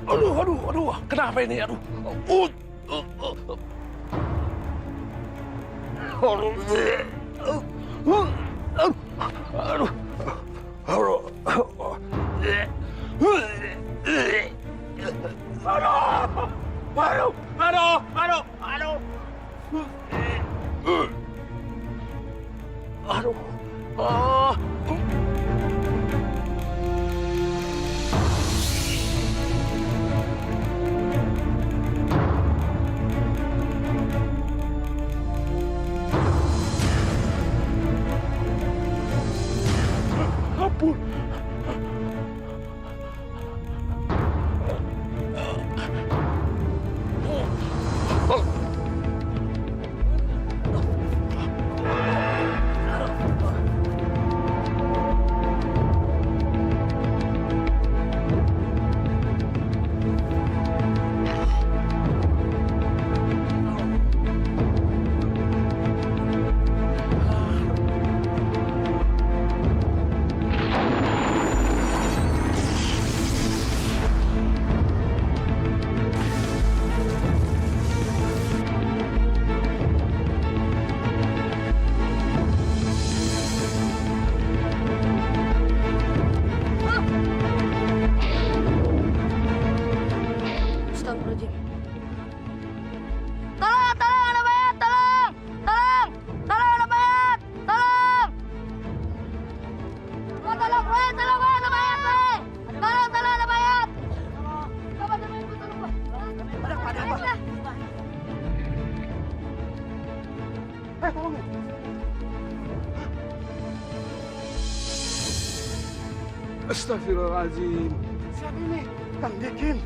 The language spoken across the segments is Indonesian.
Aduh, kenapa ini? Aduh. Ampun. Astagfirullahaladzim. Tolong, ada mayat, tolong! Tolong, ada mayat, tolong! Tolong, ada mayat, Wei! Tolong, ada mayat! Bapak, tolong, Ibu, tolong, Pak. Ada apa? Tolong. Astagfirullahaladzim. Siapa ini? Kang Dikin.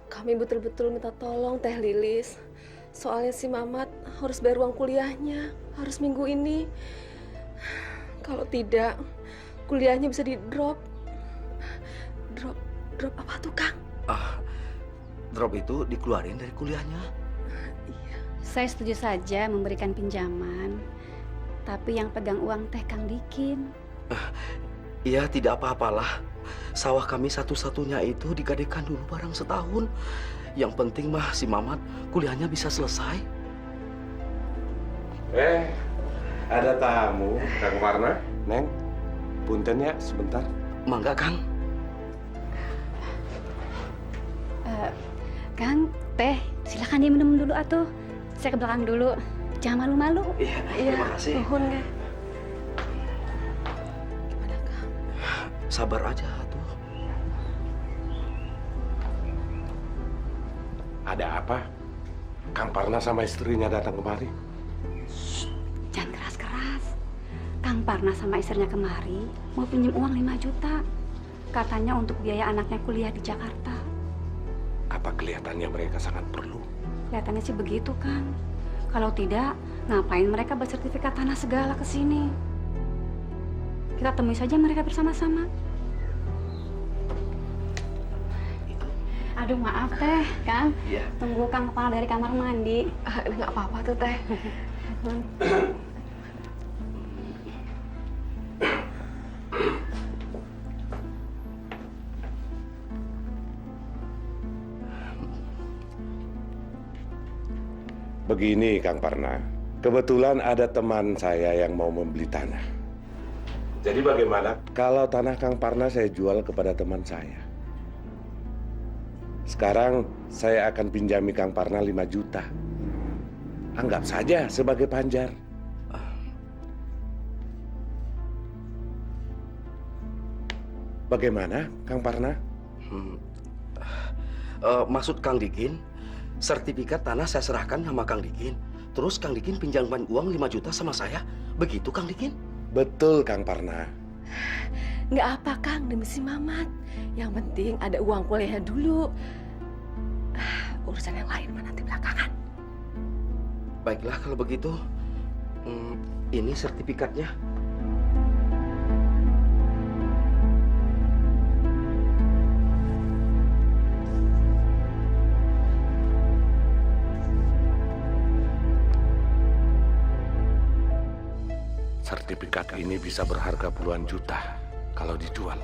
Kami betul-betul minta tolong Teh Lilis. Soalnya si Mamat harus bayar uang kuliahnya, harus minggu ini. Kalau tidak, kuliahnya bisa di-drop. Drop apa tuh, Kang? Drop itu dikeluarin dari kuliahnya. Iya. Saya setuju saja memberikan pinjaman, tapi yang pegang uang Teh Kang Dikin. Iya, tidak apa-apalah. Sawah kami satu-satunya itu digadekan dulu barang setahun. Yang penting mah si Mamat kuliahnya bisa selesai. Ada tamu, Kang Warna, Neng. Punten ya, sebentar. Mangga, Kang. Kang, Teh, silakan diminum dulu atuh. Saya ke belakang dulu. Jangan malu-malu. Iya, terima kasih. Nuhun, Kang. Gimana, Kang? Sabar aja tuh. Ada apa? Kang Parna sama istrinya datang kemari. Jangan keras-keras. Kang Parna sama istrinya kemari mau pinjam uang 5 juta. Katanya untuk biaya anaknya kuliah di Jakarta. Apa kelihatannya mereka sangat perlu? Kelihatannya sih begitu, Kang. Kalau tidak, ngapain mereka bersertifikat tanah segala ke sini? Kita temui saja mereka bersama-sama. Aduh, maaf, Teh, Kang. Iya. Tunggu Kang kepala dari kamar mandi. Nggak apa-apa tuh, Teh. Begini, Kang Parna. Kebetulan ada teman saya yang mau membeli tanah. Jadi bagaimana kalau tanah Kang Parna saya jual kepada teman saya? Sekarang saya akan pinjami Kang Parna 5 juta. Anggap saja sebagai panjar. Bagaimana, Kang Parna? Maksud Kang Dikin, sertifikat tanah saya serahkan sama Kang Dikin. Terus Kang Dikin pinjamkan uang 5 juta sama saya. Begitu, Kang Dikin? Betul, Kang Parna. Nggak apa, Kang, demi si Mamat. Yang penting ada uang kuliahnya dulu. Urusan yang lain mah nanti belakangan. Baiklah kalau begitu. Ini sertifikatnya. sertifikat ini bisa berharga puluhan juta kalau dijual.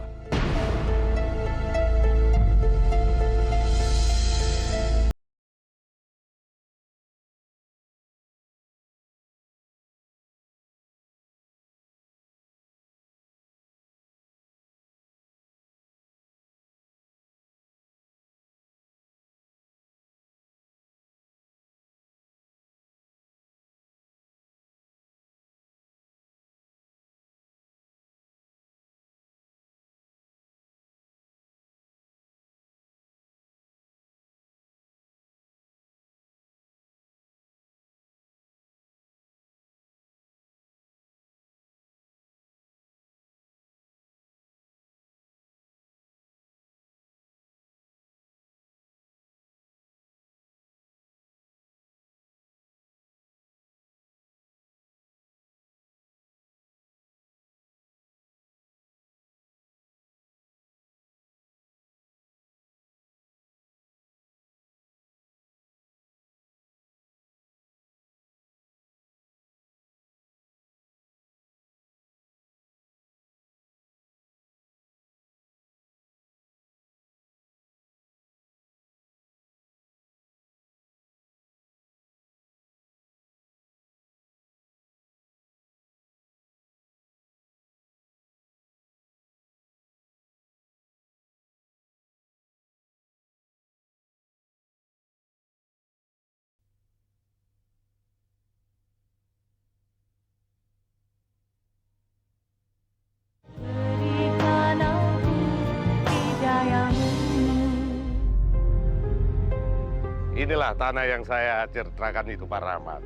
Inilah tanah yang saya ceritakan itu, Pak Rahmat.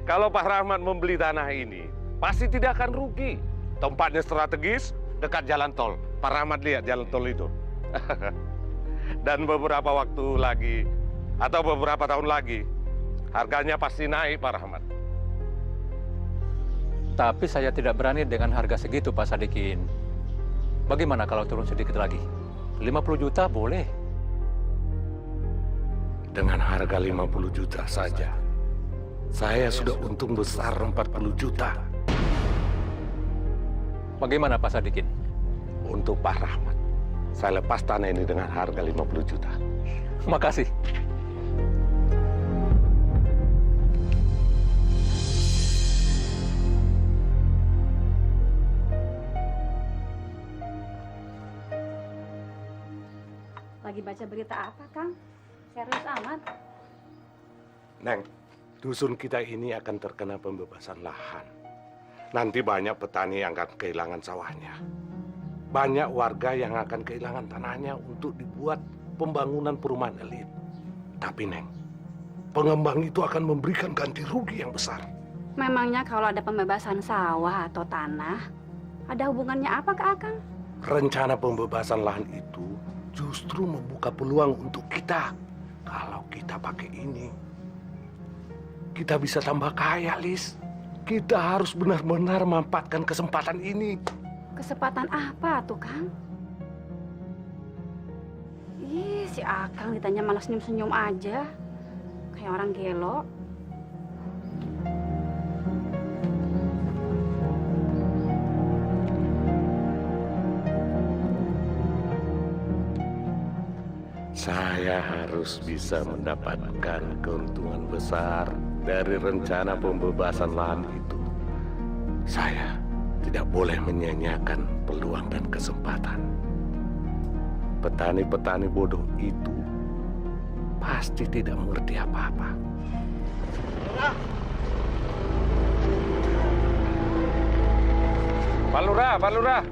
Kalau Pak Rahmat membeli tanah ini, pasti tidak akan rugi. Tempatnya strategis, dekat jalan tol. Pak Rahmat lihat jalan tol itu. Dan beberapa waktu lagi, atau beberapa tahun lagi, harganya pasti naik, Pak Rahmat. Tapi saya tidak berani dengan harga segitu, Pak Sadikin. Bagaimana kalau turun sedikit lagi? 50 juta boleh. Dengan harga 50 juta saja, saya sudah untung besar 40 juta. Bagaimana Pak Sadikin? Untuk Pak Rahmat, saya lepas tanah ini dengan harga 50 juta. Makasih. Lagi baca berita apa, Kang? Serius amat. Neng, dusun kita ini akan terkena pembebasan lahan. Nanti banyak petani yang akan kehilangan sawahnya. Banyak warga yang akan kehilangan tanahnya untuk dibuat pembangunan perumahan elit. Tapi Neng, pengembang itu akan memberikan ganti rugi yang besar. Memangnya kalau ada pembebasan sawah atau tanah, ada hubungannya apa ke Akang? Rencana pembebasan lahan itu justru membuka peluang untuk kita. Kalau kita pakai ini, kita bisa tambah kaya, Lis. Kita harus benar-benar memanfaatkan kesempatan ini. Kesempatan apa tuh, Kang? Ih, si Akang ditanya malah senyum-senyum aja. Kayak orang gelo. Saya harus bisa mendapatkan keuntungan besar dari rencana pembebasan lahan itu. Saya tidak boleh menyia-nyiakan peluang dan kesempatan. Petani-petani bodoh itu pasti tidak mengerti apa-apa. Pak Lurah, Pak Lurah.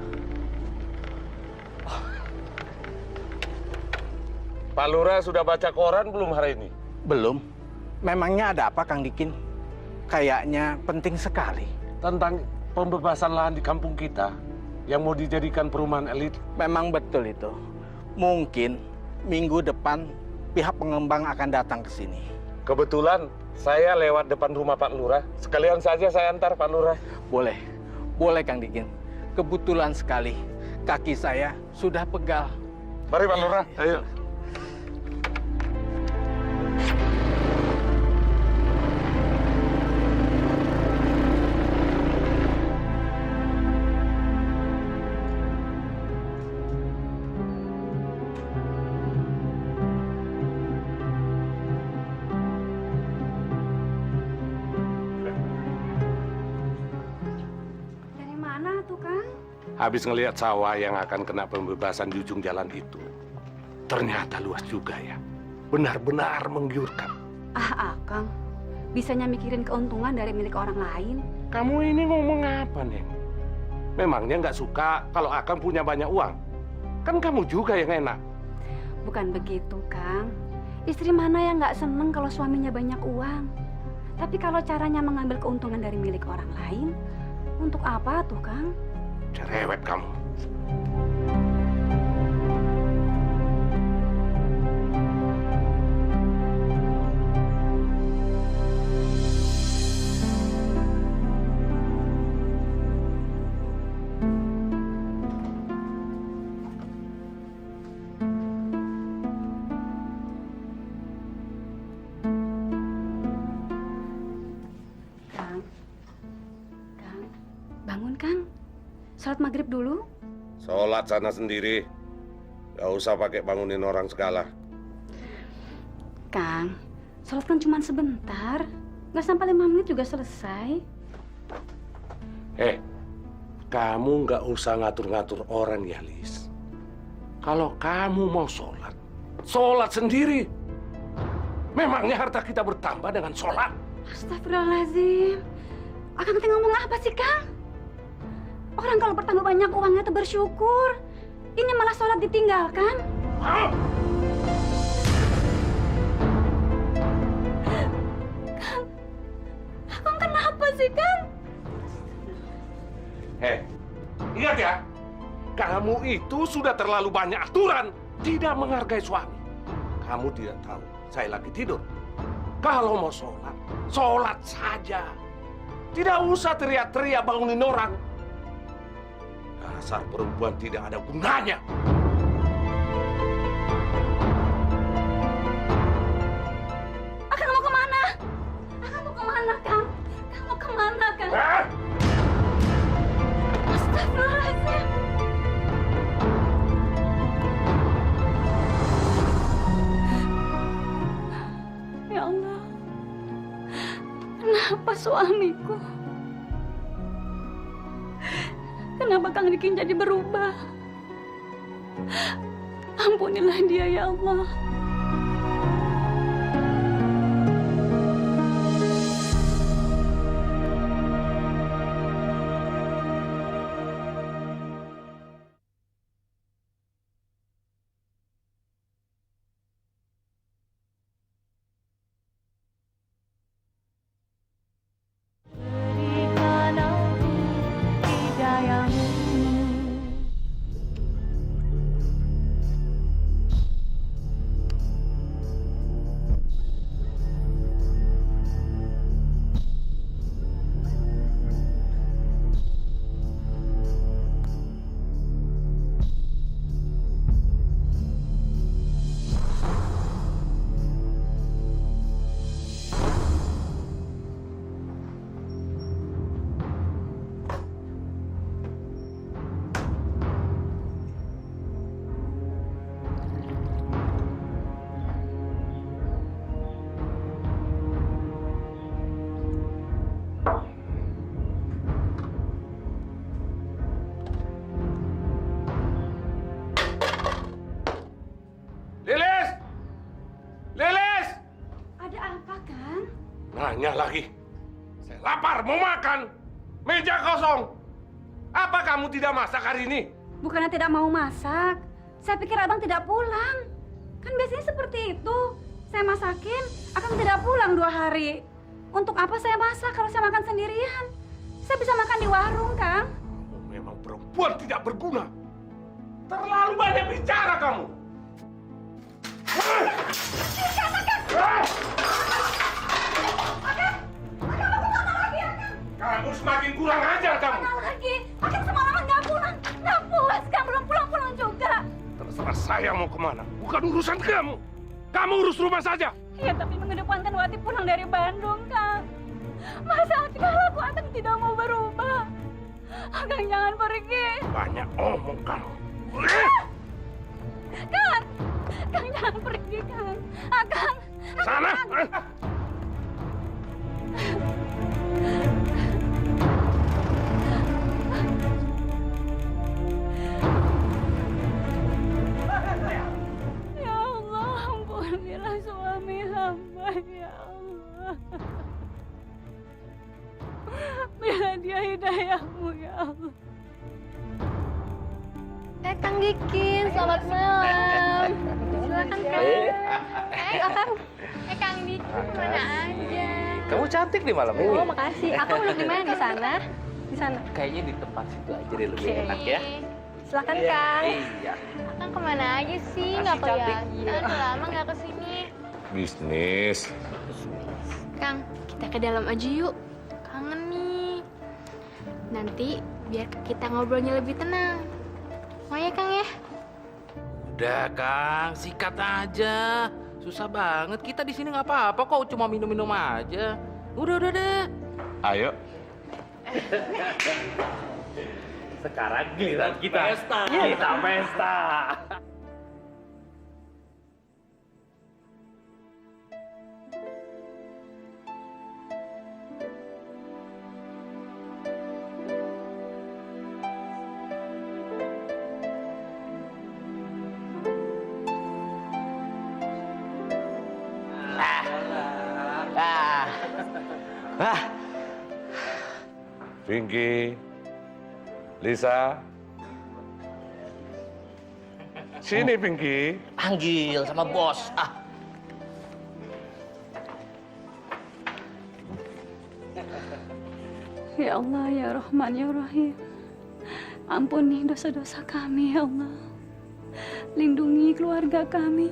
Pak Lurah sudah baca koran belum hari ini? Belum. Memangnya ada apa, Kang Dikin? Kayaknya penting sekali. Tentang pembebasan lahan di kampung kita yang mau dijadikan perumahan elit. Memang betul itu. Mungkin minggu depan pihak pengembang akan datang ke sini. Kebetulan saya lewat depan rumah Pak Lurah. Sekalian saja saya antar Pak Lurah. Boleh. Boleh, Kang Dikin. Kebetulan sekali kaki saya sudah pegal. Mari Pak Lurah, ayo. Habis ngelihat sawah yang akan kena pembebasan di ujung jalan itu. Ternyata luas juga ya. Benar-benar menggiurkan. Ah, Akang. Bisanya mikirin keuntungan dari milik orang lain. Kamu ini ngomong apa, Neng? Memangnya nggak suka kalau Akang punya banyak uang? Kan kamu juga yang enak. Bukan begitu, Kang. Istri mana yang nggak seneng kalau suaminya banyak uang? Tapi kalau caranya mengambil keuntungan dari milik orang lain, untuk apa tuh, Kang? Cerewet kamu. Kang, bangun, Kang. Sholat maghrib dulu. Sholat sana sendiri. Gak usah pakai bangunin orang segala. Kang, sholat kan cuma sebentar. Nggak sampai 5 menit juga selesai. Kamu nggak usah ngatur-ngatur orang ya, Lis. Kalau kamu mau sholat, sholat sendiri. Memangnya harta kita bertambah dengan sholat? Astagfirullahaladzim. Akang teh ngomong apa sih, Kang? Orang kalau bertambah banyak uangnya tuh bersyukur. Ini malah sholat ditinggalkan. Hah? Akang kenapa sih, Kang? Ingat ya, kamu itu sudah terlalu banyak aturan, tidak menghargai suami. Kamu tidak tahu, saya lagi tidur. Kalau mau sholat, sholat saja. Tidak usah teriak-teriak bangunin orang. Dasar perempuan tidak ada gunanya. Akang mau kemana? Akang mau kemana, Kang? Akang mau kemana, Kang? Astagfirullahaladzim. Ya Allah, kenapa suamiku? Kenapa Kang Dikin jadi berubah? Ampunilah dia ya Allah. Lilis! Lilis! Ada apa, Kang? Nanya lagi. Saya lapar, mau makan. Meja kosong. Apa kamu tidak masak hari ini? Bukannya tidak mau masak. Saya pikir abang tidak pulang. Kan biasanya seperti itu. Saya masakin, akang tidak pulang 2 hari. Untuk apa saya masak kalau saya makan sendirian? Saya bisa makan di warung, Kang. Kamu memang perempuan tidak berguna. Terlalu banyak bicara kamu. Kamu semakin kurang ajar kamu. Lagi, akang semalaman nggak pulang. Nggak puas, Kang. Belum pulang-pulang juga. Terserah saya mau kemana. Bukan urusan kamu. Kamu urus rumah saja. Ya, tapi mengedepankan Wati pulang dari Bandung, Kang. Masa hati kalau akang tidak mau berubah? Akang jangan pergi. Banyak omong kamu. Kang! Kang jangan pergi, Kang. Akang! Sana. Ya Allah. Berilah dia hidayahmu ya Allah. Kang Dikin, selamat malam. Silakan Kang. Akang. Kang Dikin mana aja? Kamu cantik di malam ini. Oh, makasih. Akang duduk di mana? Di sana? Di sana. Kayaknya di tempat situ aja deh lebih Oke. enak ya. Silakan Kang. Iya. Akang kemana aja sih? Makasih, Nggak cantik. kelihatan. Udah lama nggak kesini. Bisnis. Kang, kita ke dalam aja yuk. Kangen nih. Nanti biar kita ngobrolnya lebih tenang. Mau ya Kang ya? Udah Kang, sikat aja. Susah banget. Kita di sini nggak apa-apa kok, cuma minum-minum aja. Udah deh. Ayo. Sekarang giliran kita. Pesta. Kita pesta. Pinky, Lisa. Sini Pinky. Panggil sama bos. Ya Allah, ya Rahman, ya Rahim. Ampuni dosa-dosa kami, ya Allah. Lindungi keluarga kami.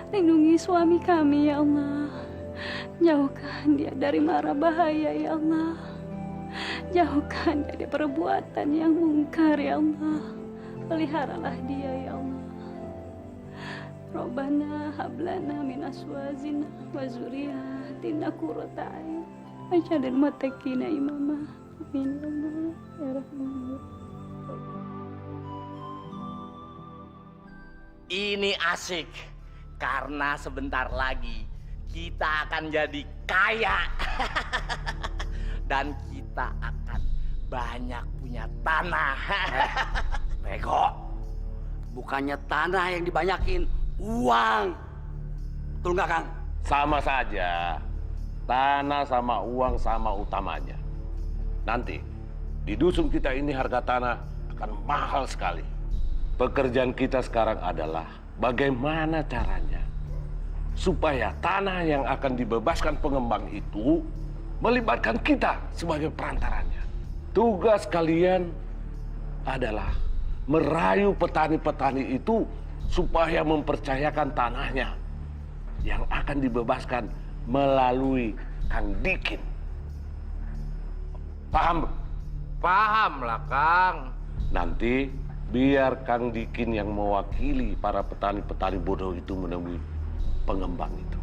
Lindungi suami kami, ya Allah. Jauhkan dia dari mara bahaya, ya Allah. Jauhkan dia dari perbuatan yang mungkar, ya Allah. Peliharalah dia, ya Allah. Robbana hablana min aswazina wa zuriyatina qurrata a'yun waj'alil muttaqina imama. Amin ya Allah ya Rahman. Ini asik karena sebentar lagi kita akan jadi kaya. Dan kita akan banyak punya tanah. Bego. Bukannya tanah yang dibanyakin, uang. Betul nggak, Kang? Sama saja. Tanah sama uang sama utamanya. Nanti di dusun kita ini harga tanah akan mahal sekali. Pekerjaan kita sekarang adalah bagaimana caranya supaya tanah yang akan dibebaskan pengembang itu melibatkan kita sebagai perantaranya. Tugas kalian adalah merayu petani-petani itu supaya mempercayakan tanahnya yang akan dibebaskan melalui Kang Dikin. Paham? Paham lah Kang. Nanti biar Kang Dikin yang mewakili para petani-petani bodoh itu menemui pengembang itu.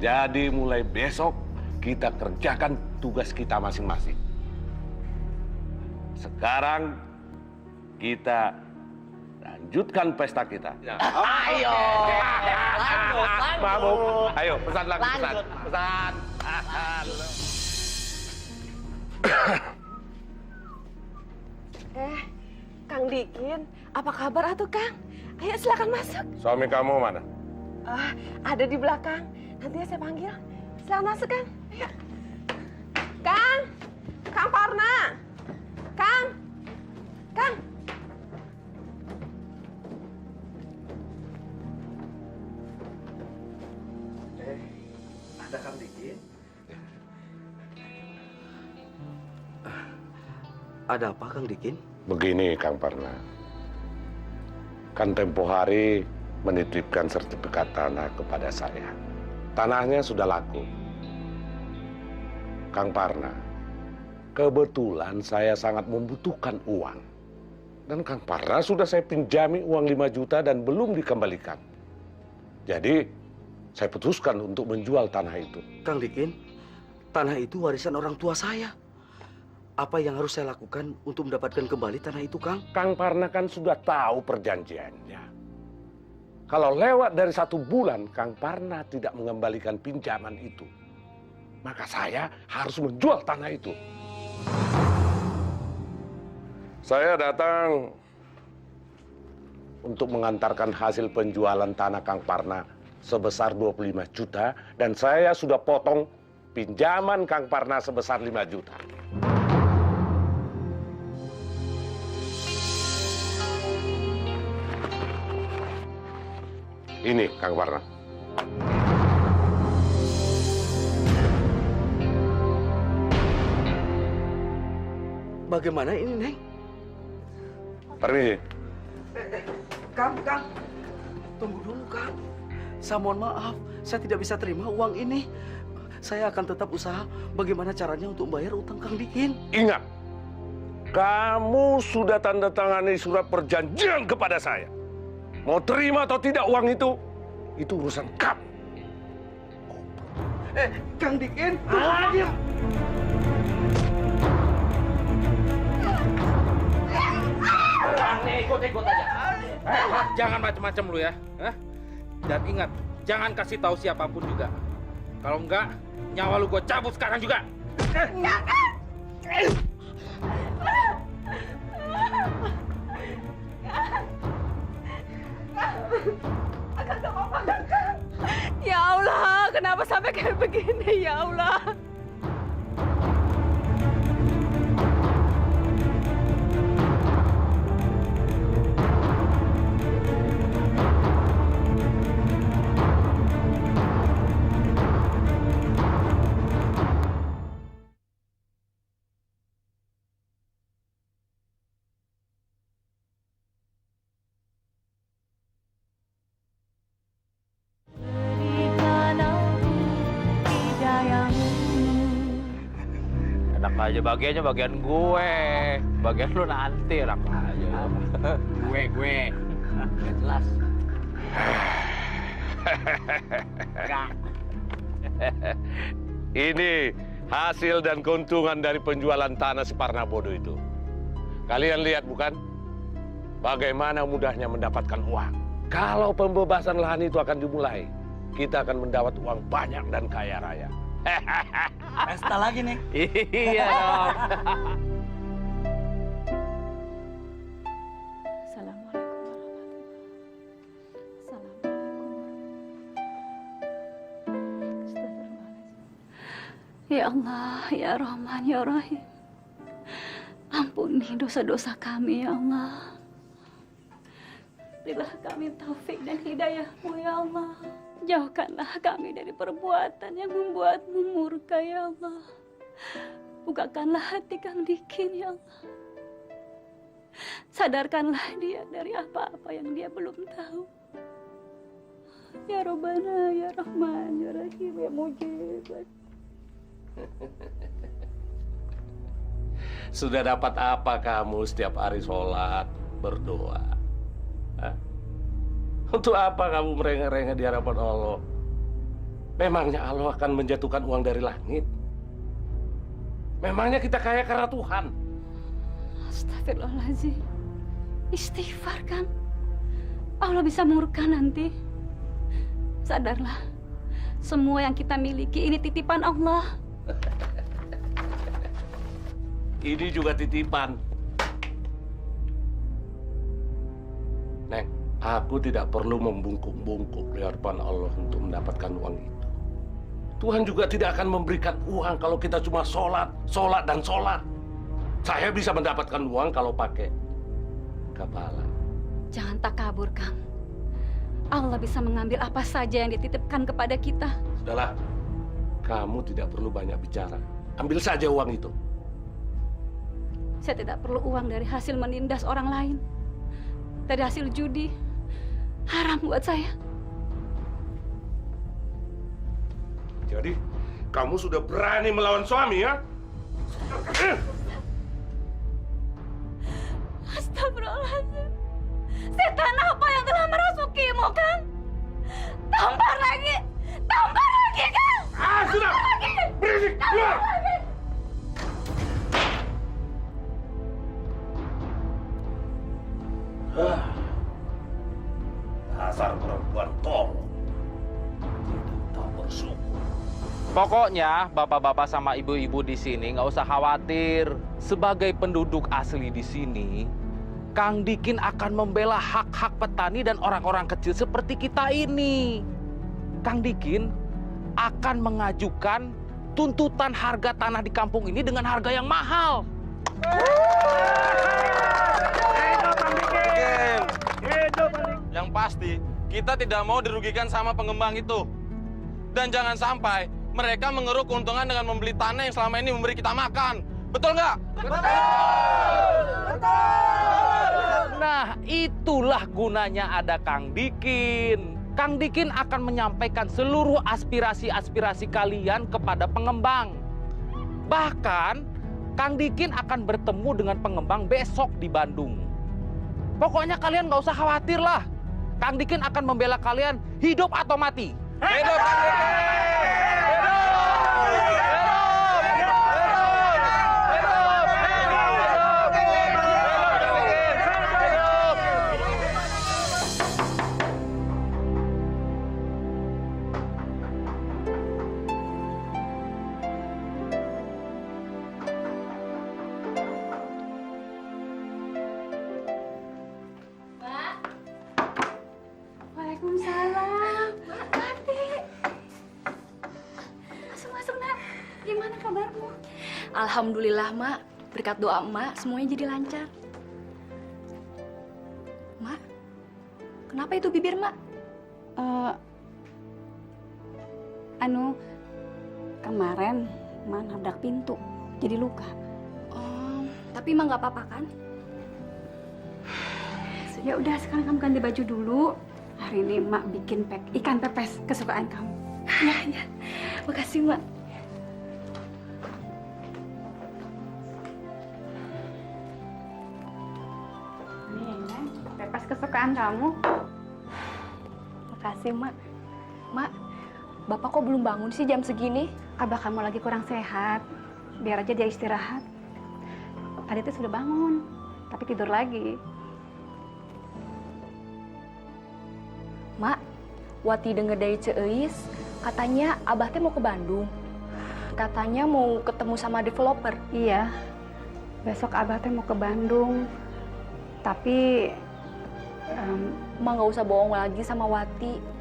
Jadi mulai besok kita kerjakan tugas kita masing-masing. Sekarang kita lanjutkan pesta kita. Ayo. Mabuk. Ayo, pesan lagi, pesan. Pesan. Kang Dikin, apa kabar atuh Kang? Ayo silakan masuk. Suami kamu mana? Ada di belakang. Nanti saya panggil. Silakan masuk Kang. Ayo. Kang, Kang Parna, Kang, Kang. Ada Kang Dikin? Ada apa Kang Dikin? Begini, Kang Parna. Kan tempo hari menitipkan sertifikat tanah kepada saya. Tanahnya sudah laku. Kang Parna, kebetulan saya sangat membutuhkan uang. Dan Kang Parna sudah saya pinjami uang 5 juta dan belum dikembalikan. Jadi, saya putuskan untuk menjual tanah itu. Kang Dikin, tanah itu warisan orang tua saya. Apa yang harus saya lakukan untuk mendapatkan kembali tanah itu, Kang? Kang Parna kan sudah tahu perjanjiannya. Kalau lewat dari 1 bulan, Kang Parna tidak mengembalikan pinjaman itu, maka saya harus menjual tanah itu. Saya datang untuk mengantarkan hasil penjualan tanah Kang Parna sebesar 25 juta dan saya sudah potong pinjaman Kang Parna sebesar 5 juta. Ini Kang Parna. Bagaimana ini, Neng? Permisi. Kang. Tunggu dulu, Kang. Saya mohon maaf, saya tidak bisa terima uang ini. Saya akan tetap usaha bagaimana caranya untuk membayar utang Kang Dikin. Ingat, kamu sudah tanda tangani surat perjanjian kepada saya. Mau terima atau tidak uang itu urusan kamu. Kang Dikin. Diam. Ikut aja. Jangan macam-macam lu ya. Dan ingat, jangan kasih tahu siapapun juga. Kalau enggak, nyawa lu gue cabut sekarang juga. Ya Allah, kenapa sampai kayak begini ya Allah? Enak aja bagiannya bagian gue. Bagian lu nanti enak aja. gue. Gak jelas. Ini hasil dan keuntungan dari penjualan tanah si Parnabodo itu. Kalian lihat bukan? Bagaimana mudahnya mendapatkan uang. Kalau pembebasan lahan itu akan dimulai, kita akan mendapat uang banyak dan kaya raya. Pesta lagi, Neng. Iya dong. Ya Allah, ya Rahman, ya Rahim. Ampuni dosa-dosa kami, ya Allah. Berilah kami taufik dan hidayah-Mu, ya Allah. Jauhkanlah kami dari perbuatan yang membuat-Mu murka, ya Allah. Bukakanlah hati Kang Dikin, ya Allah. Sadarkanlah dia dari apa-apa yang dia belum tahu. Ya Rabbana, ya Rahman, ya Rahim, ya Mujib. Sudah dapat apa kamu setiap hari sholat, berdoa? Hah? Untuk apa kamu merengek-rengek di hadapan Allah? Memangnya Allah akan menjatuhkan uang dari langit? Memangnya kita kaya karena Tuhan? Astagfirullahaladzim. Istighfar, Kang. Allah bisa murka nanti. Sadarlah, semua yang kita miliki ini titipan Allah. Ini juga titipan. Neng, aku tidak perlu membungkuk-bungkuk di hadapan Allah untuk mendapatkan uang itu. Tuhan juga tidak akan memberikan uang kalau kita cuma sholat, dan sholat. Saya bisa mendapatkan uang kalau pakai kepala. Jangan takabur, Kang. Allah bisa mengambil apa saja yang dititipkan kepada kita. Sudahlah, kamu tidak perlu banyak bicara. Ambil saja uang itu. Saya tidak perlu uang dari hasil menindas orang lain. Dari hasil judi. Haram buat saya. Jadi, kamu sudah berani melawan suami, ya? Astagfirullahaladzim. Setan apa yang telah merasukimu, Kang? Tampar lagi! Tampar lagi, Kang! Sudah! Berisik! Keluar! Dasar perempuan tolong. Tidak tahu bersyukur. Pokoknya bapak-bapak sama ibu-ibu di sini nggak usah khawatir. Sebagai penduduk asli di sini, Kang Dikin akan membela hak-hak petani dan orang-orang kecil seperti kita ini. Kang Dikin akan mengajukan tuntutan harga tanah di kampung ini dengan harga yang mahal. Yang pasti, kita tidak mau dirugikan sama pengembang itu. Dan jangan sampai mereka mengeruk keuntungan dengan membeli tanah yang selama ini memberi kita makan. Betul nggak? Nah, itulah gunanya ada Kang Dikin. Kang Dikin akan menyampaikan seluruh aspirasi-aspirasi kalian kepada pengembang. Bahkan, Kang Dikin akan bertemu dengan pengembang besok di Bandung. Pokoknya kalian nggak usah khawatir lah. Kang Dikin akan membela kalian hidup atau mati. Hidup Kang Dikin! Waalaikumsalam. Ati. Masuk, Nak. Gimana kabarmu? Alhamdulillah, Mak. Berkat doa Mak, semuanya jadi lancar. Mak, kenapa itu bibir, Mak? Kemarin Mak nabrak pintu, jadi luka. Oh, tapi Mak nggak apa-apa kan? Ya udah, sekarang kamu ganti baju dulu. Hari ini Mak bikin ikan pepes kesukaan kamu. Ya. Makasih, Mak. Nih, pepes kesukaan kamu. Makasih, Mak. Mak, Bapak kok belum bangun sih jam segini? Abah kamu lagi kurang sehat. Biar aja dia istirahat. Tadi tuh sudah bangun, tapi tidur lagi. Mak, Wati denger dari Ceis, katanya Abah teh mau ke Bandung. Katanya mau ketemu sama developer. Iya, besok Abah teh mau ke Bandung. Tapi Mak nggak usah bohong lagi sama Wati.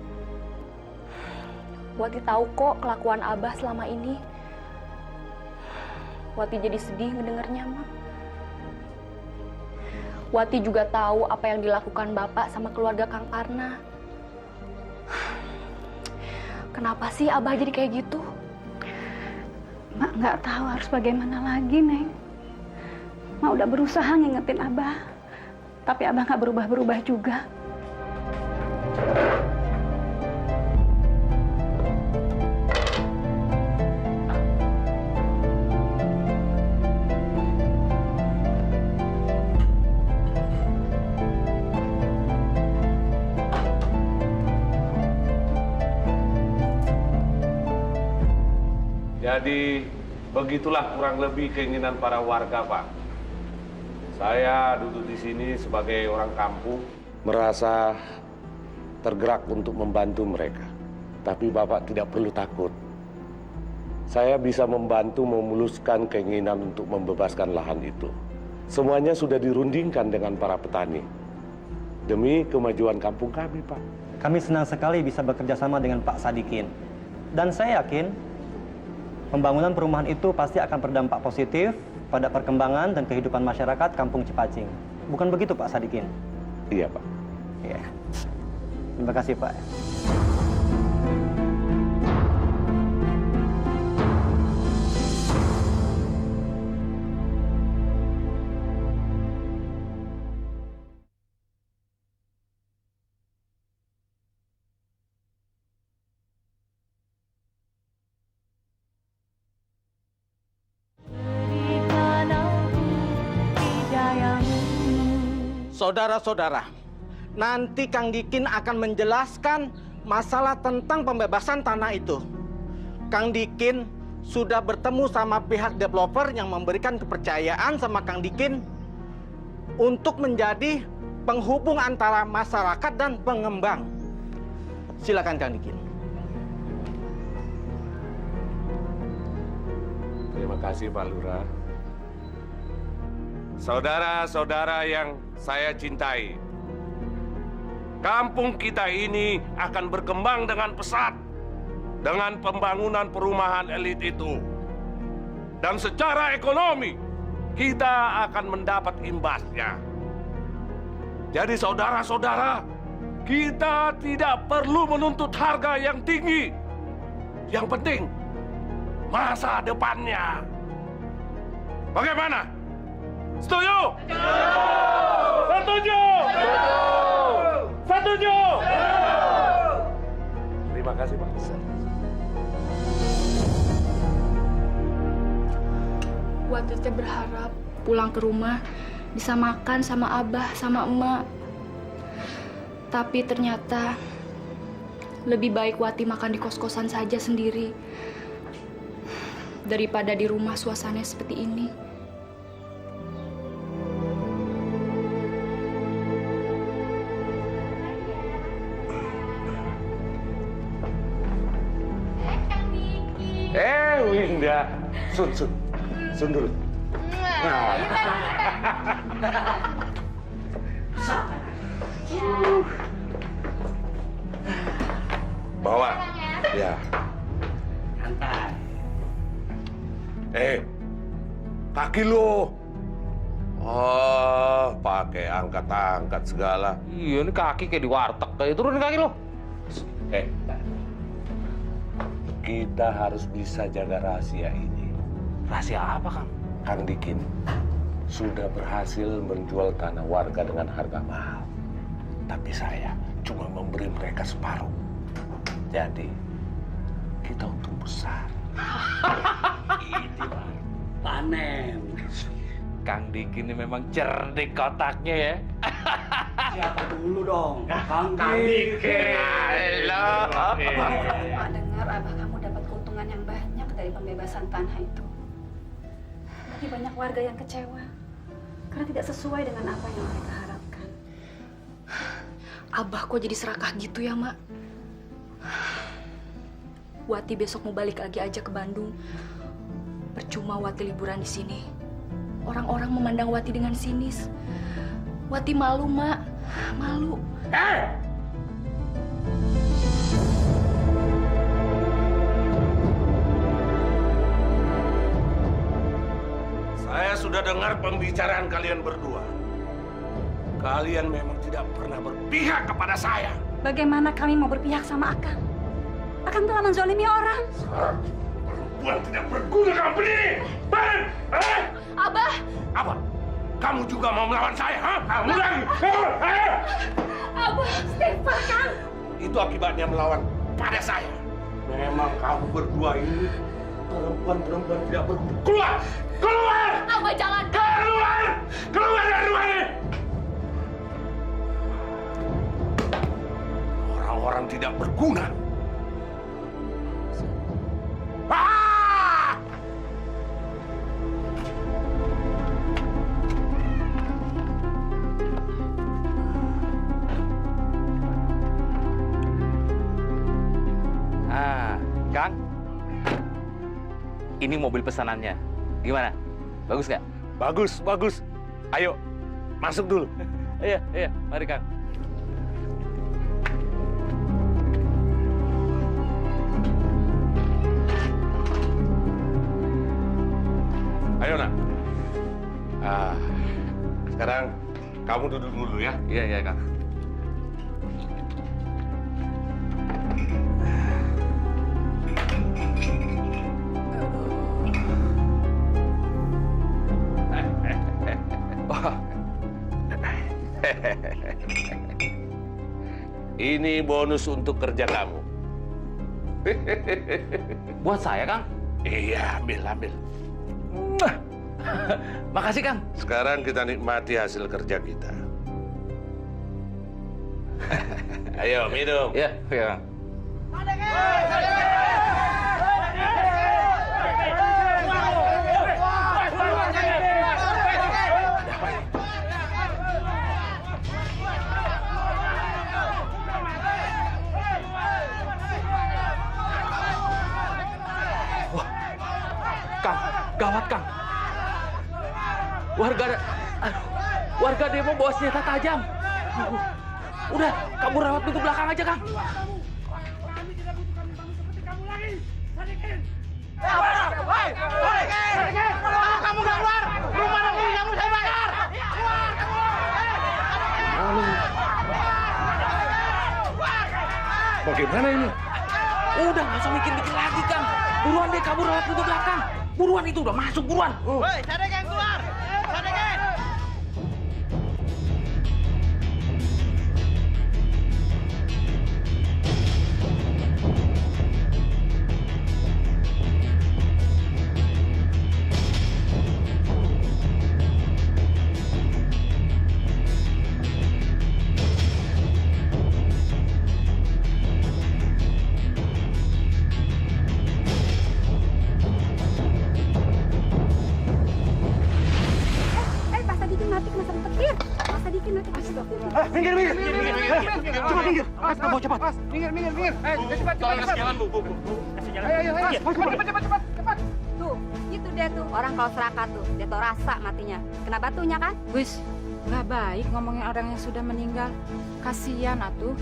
Wati tahu kok kelakuan Abah selama ini. Wati jadi sedih ngedengernya, Mak. Wati juga tahu apa yang dilakukan Bapak sama keluarga Kang Karna. Kenapa sih Abah jadi kayak gitu? Mak nggak tahu harus bagaimana lagi, Neng. Mak udah berusaha ngingetin Abah, tapi Abah nggak berubah-berubah juga. Jadi begitulah kurang lebih keinginan para warga, Pak. Saya duduk di sini sebagai orang kampung, merasa tergerak untuk membantu mereka. Tapi Bapak tidak perlu takut. Saya bisa membantu memuluskan keinginan untuk membebaskan lahan itu. Semuanya sudah dirundingkan dengan para petani. Demi kemajuan kampung kami, Pak. Kami senang sekali bisa bekerja sama dengan Pak Sadikin. Dan saya yakin pembangunan perumahan itu pasti akan berdampak positif pada perkembangan dan kehidupan masyarakat Kampung Cipacing. Bukan begitu, Pak Sadikin? Iya, Pak. Iya. Terima kasih, Pak. Saudara-saudara, nanti Kang Dikin akan menjelaskan masalah tentang pembebasan tanah itu. Kang Dikin sudah bertemu sama pihak developer yang memberikan kepercayaan sama Kang Dikin untuk menjadi penghubung antara masyarakat dan pengembang. Silakan Kang Dikin. Terima kasih, Pak Lurah. Saudara-saudara yang saya cintai, kampung kita ini akan berkembang dengan pesat. dengan pembangunan perumahan elit itu. Dan secara ekonomi, kita akan mendapat imbasnya. Jadi saudara-saudara, kita tidak perlu menuntut harga yang tinggi. Yang penting, masa depannya. Bagaimana? Setuju? Setuju! Setuju! Terima kasih, Pak. Wati teh berharap pulang ke rumah bisa makan sama abah sama emak. Tapi ternyata lebih baik Wati makan di kos-kosan saja sendiri daripada di rumah suasananya seperti ini. Winda, sun dulu. Nah. Bawa. Ya. Santai. Kaki lo. Oh, pakai angkat-angkat segala. Iya, ini kaki kayak di warteg. Kayak turunin kaki lo. Kita harus bisa jaga rahasia ini. Rahasia apa, Kang? Kang Dikin sudah berhasil menjual tanah warga dengan harga mahal. Tapi saya cuma memberi mereka separuh. Jadi, kita untung besar. Itu panen. Kang Dikin ini memang cerdik kotaknya ya. Siapa dulu dong? Kang Dikin. Halo. Pak dengar abah kamu dapat keuntungan yang banyak dari pembebasan tanah itu. Tapi banyak warga yang kecewa karena tidak sesuai dengan apa yang mereka harapkan. Abah kok jadi serakah gitu ya, Mak? Wati besok mau balik lagi aja ke Bandung. Percuma Wati liburan di sini. Orang-orang memandang Wati dengan sinis. Wati malu, Mak. Malu. Saya sudah dengar pembicaraan kalian berdua. Kalian memang tidak pernah berpihak kepada saya. Bagaimana kami mau berpihak sama Akang? Akang telah menzolimi orang. Perempuan tidak berguna kamu berdiri. Abah! Apa? Kamu juga mau melawan saya, ha? Kamu lagi? Abah! Stefan, Kang! Itu akibatnya melawan pada saya. Memang kamu berdua ini perempuan-perempuan tidak berguna. Keluar! Keluar! Abah jangan! Keluar! Keluar dari rumah ini! Orang-orang tidak berguna. Ah! Kang, ini mobil pesanannya. Gimana? Bagus nggak? Bagus, bagus. Ayo, masuk dulu. Iya, mari Kang. Ayo, Nak. Sekarang kamu duduk dulu ya. Iya, Kang. Ini bonus untuk kerja kamu. Buat saya, Kang? Iya, ambil. Makasih, Kang. Sekarang kita nikmati hasil kerja kita. Ayo, minum. Iya, Kang. Kang, gawat, Kang. Warga demo bawa senjata tajam. Udah, kamu rawat pintu belakang aja, Kang. Kami tidak butuh kami bangun seperti kamu lagi. Kalau kamu nggak keluar, rumah dan punya saya bakar. Keluar kamu! Bagaimana ini? Udah, nggak usah mikir-mikir lagi, Kang. Buruan deh kabur lewat pintu belakang. Buruan, itu udah masuk, buruan. Woi, Sadekin keluar! Sadekin! Pak Sadikin mati kena petir. Pak Sadikin mati. Astagfirullah. Minggir. Cepat minggir. Cepat, bawa cepat. Cepat. Tolong kasih jalan, Bu. Ayo. Cepat. Tuh, itu dia tuh orang kalau serakah tuh. Dia tau rasa matinya. Kena batunya kan? Wis, nggak baik ngomongin orang yang sudah meninggal. Kasihan atuh.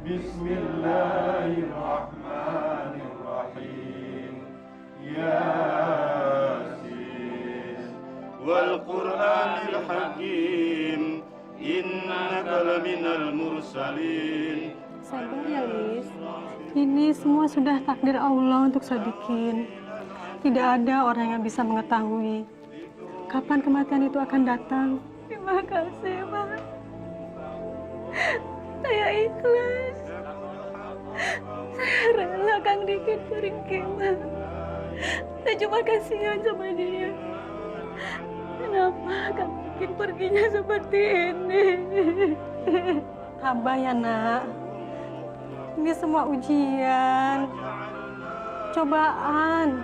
Bismillahirrahmanirrahim. Yasin wal Qur'anil Hakim innaka laminal mursalin. Sabar ya, Lis. Ini semua sudah takdir Allah untuk Sadikin. Tidak ada orang yang bisa mengetahui kapan kematian itu akan datang. Terima kasih, Mak. Saya ikhlas. Saya rela Kang Dikin pergi, Mak. Saya cuma kasihan sama dia. Kenapa Kang Dikin perginya seperti ini? Abah ya, Nak. Ini semua ujian, cobaan.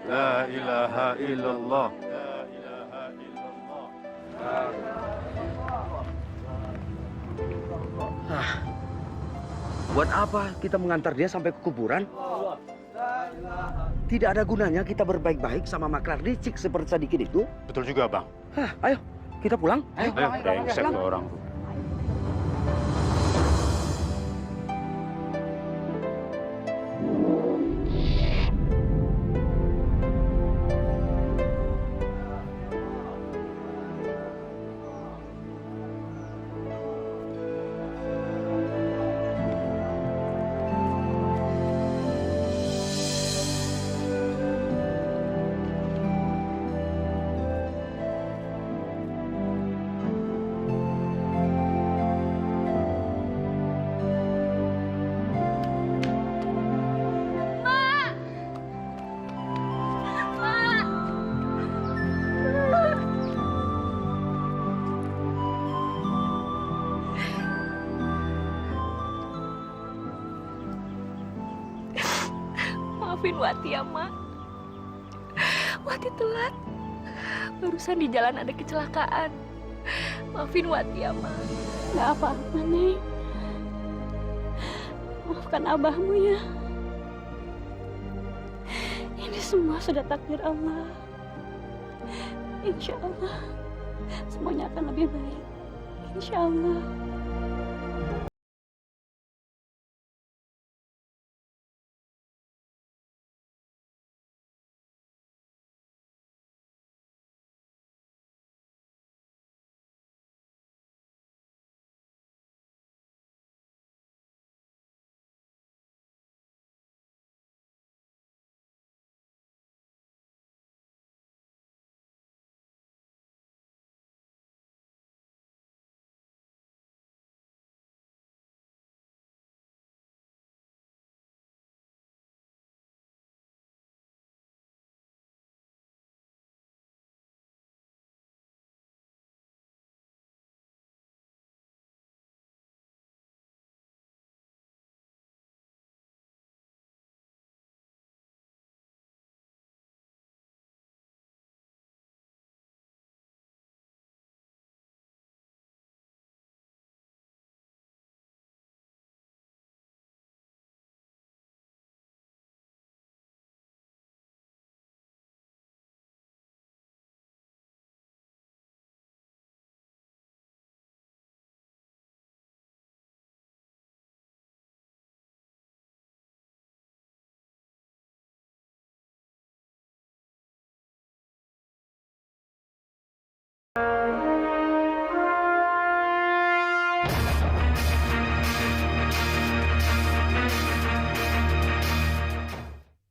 La ilaha illallah. Buat apa kita mengantar dia sampai ke kuburan? Tidak ada gunanya kita berbaik-baik sama maklar licik seperti Sadikin itu. Betul juga, Bang. Ayo, kita pulang. Ayo, brengsek tuh orang. Maafin Wati ya, Mak. Wati telat. Barusan di jalan ada kecelakaan. Maafin Wati ya, Mak. Gak apa-apa, Nek. Maafkan abahmu ya. Ini semua sudah takdir Allah. Insya Allah semuanya akan lebih baik. Insya Allah.